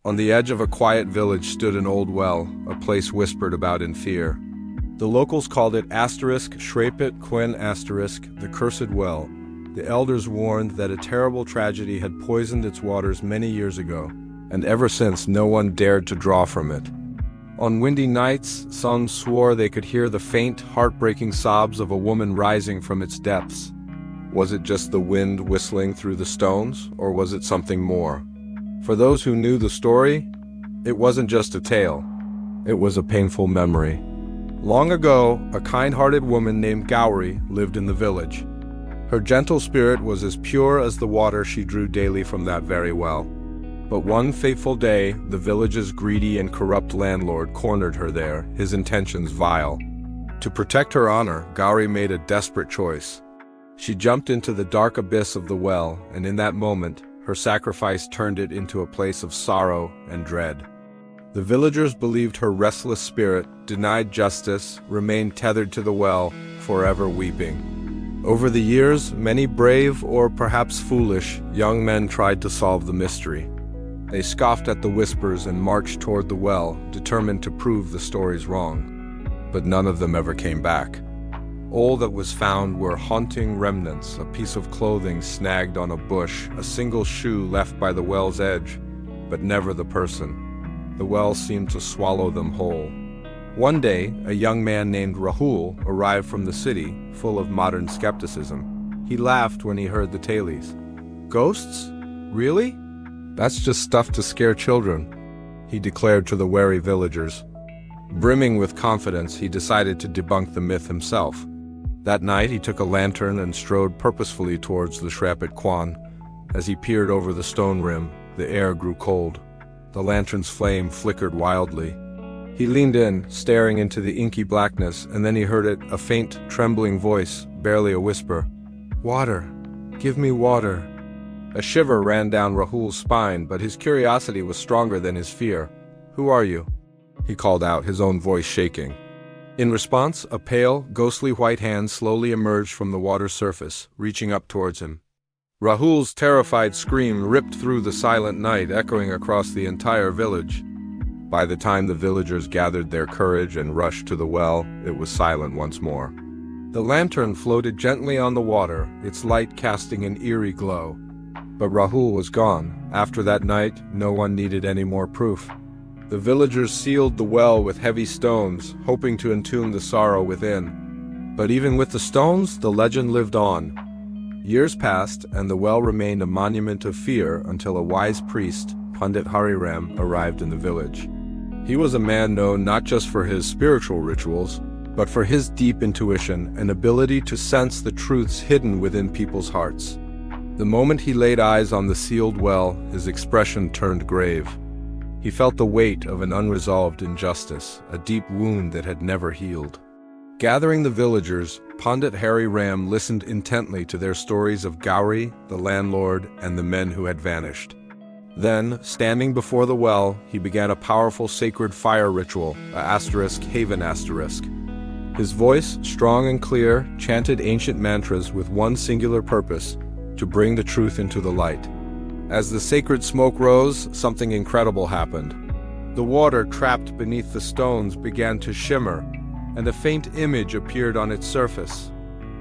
On the edge of a quiet village stood an old well, a place whispered about in fear. The locals called it *Shrapit Quinn*, the Cursed Well. The elders warned that a terrible tragedy had poisoned its waters many years ago, and ever since no one dared to draw from it. On windy nights, some swore they could hear the faint, heartbreaking sobs of a woman rising from its depths. Was it just the wind whistling through the stones, or was it something more? For those who knew the story, it wasn't just a tale. It was a painful memory. Long ago, a kind-hearted woman named Gauri lived in the village. Her gentle spirit was as pure as the water she drew daily from that very well. But one fateful day, the village's greedy and corrupt landlord cornered her there, his intentions vile. To protect her honor, Gauri made a desperate choice. She jumped into the dark abyss of the well, and in that moment, her sacrifice turned it into a place of sorrow and dread. The villagers believed her restless spirit, denied justice, remained tethered to the well, forever weeping. Over the years, many brave, or perhaps foolish, young men tried to solve the mystery. They scoffed at the whispers and marched toward the well, determined to prove the stories wrong. But none of them ever came back. All that was found were haunting remnants, a piece of clothing snagged on a bush, a single shoe left by the well's edge, but never the person. The well seemed to swallow them whole. One day, a young man named Rahul arrived from the city, full of modern skepticism. He laughed when he heard the tales. "Ghosts? Really? That's just stuff to scare children," he declared to the wary villagers. Brimming with confidence, he decided to debunk the myth himself. That night, he took a lantern and strode purposefully towards the Shrapit Quinn. As he peered over the stone rim, the air grew cold. The lantern's flame flickered wildly. He leaned in, staring into the inky blackness, and then he heard it, a faint, trembling voice, barely a whisper. "Water! Give me water!" A shiver ran down Rahul's spine, but his curiosity was stronger than his fear. "Who are you?" he called out, his own voice shaking. In response, a pale, ghostly white hand slowly emerged from the water's surface, reaching up towards him. Rahul's terrified scream ripped through the silent night, echoing across the entire village. By the time the villagers gathered their courage and rushed to the well, it was silent once more. The lantern floated gently on the water, its light casting an eerie glow. But Rahul was gone. After that night, no one needed any more proof. The villagers sealed the well with heavy stones, hoping to entomb the sorrow within. But even with the stones, the legend lived on. Years passed, and the well remained a monument of fear until a wise priest, Pandit Hariram, arrived in the village. He was a man known not just for his spiritual rituals, but for his deep intuition and ability to sense the truths hidden within people's hearts. The moment he laid eyes on the sealed well, his expression turned grave. He felt the weight of an unresolved injustice, a deep wound that had never healed. Gathering the villagers, Pandit Hariram listened intently to their stories of Gauri, the landlord, and the men who had vanished. Then, standing before the well, he began a powerful sacred fire ritual, *Haven*. His voice, strong and clear, chanted ancient mantras with one singular purpose, to bring the truth into the light. As the sacred smoke rose, something incredible happened. The water trapped beneath the stones began to shimmer, and a faint image appeared on its surface.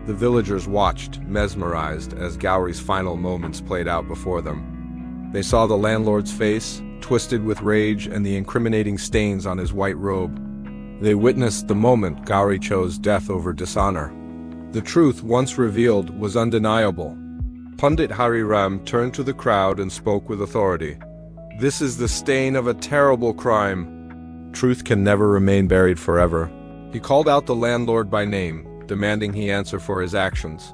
The villagers watched, mesmerized, as Gauri's final moments played out before them. They saw the landlord's face, twisted with rage, and the incriminating stains on his white robe. They witnessed the moment Gauri chose death over dishonor. The truth, once revealed, was undeniable. Pandit Hariram turned to the crowd and spoke with authority. "This is the stain of a terrible crime. Truth can never remain buried forever." He called out the landlord by name, demanding he answer for his actions.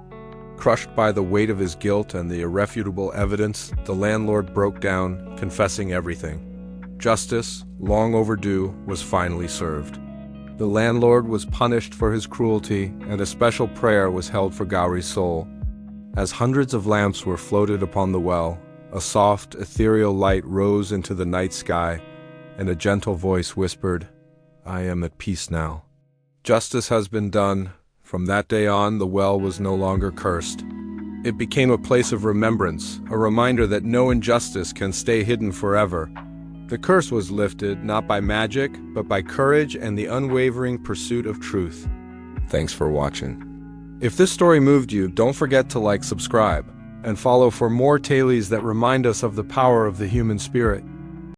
Crushed by the weight of his guilt and the irrefutable evidence, the landlord broke down, confessing everything. Justice, long overdue, was finally served. The landlord was punished for his cruelty, and a special prayer was held for Gauri's soul. As hundreds of lamps were floated upon the well, a soft, ethereal light rose into the night sky, and a gentle voice whispered, "I am at peace now. Justice has been done." From that day on, the well was no longer cursed. It became a place of remembrance, a reminder that no injustice can stay hidden forever. The curse was lifted not by magic, but by courage and the unwavering pursuit of truth. Thanks for watching. If this story moved you, don't forget to like, subscribe, and follow for more tales that remind us of the power of the human spirit.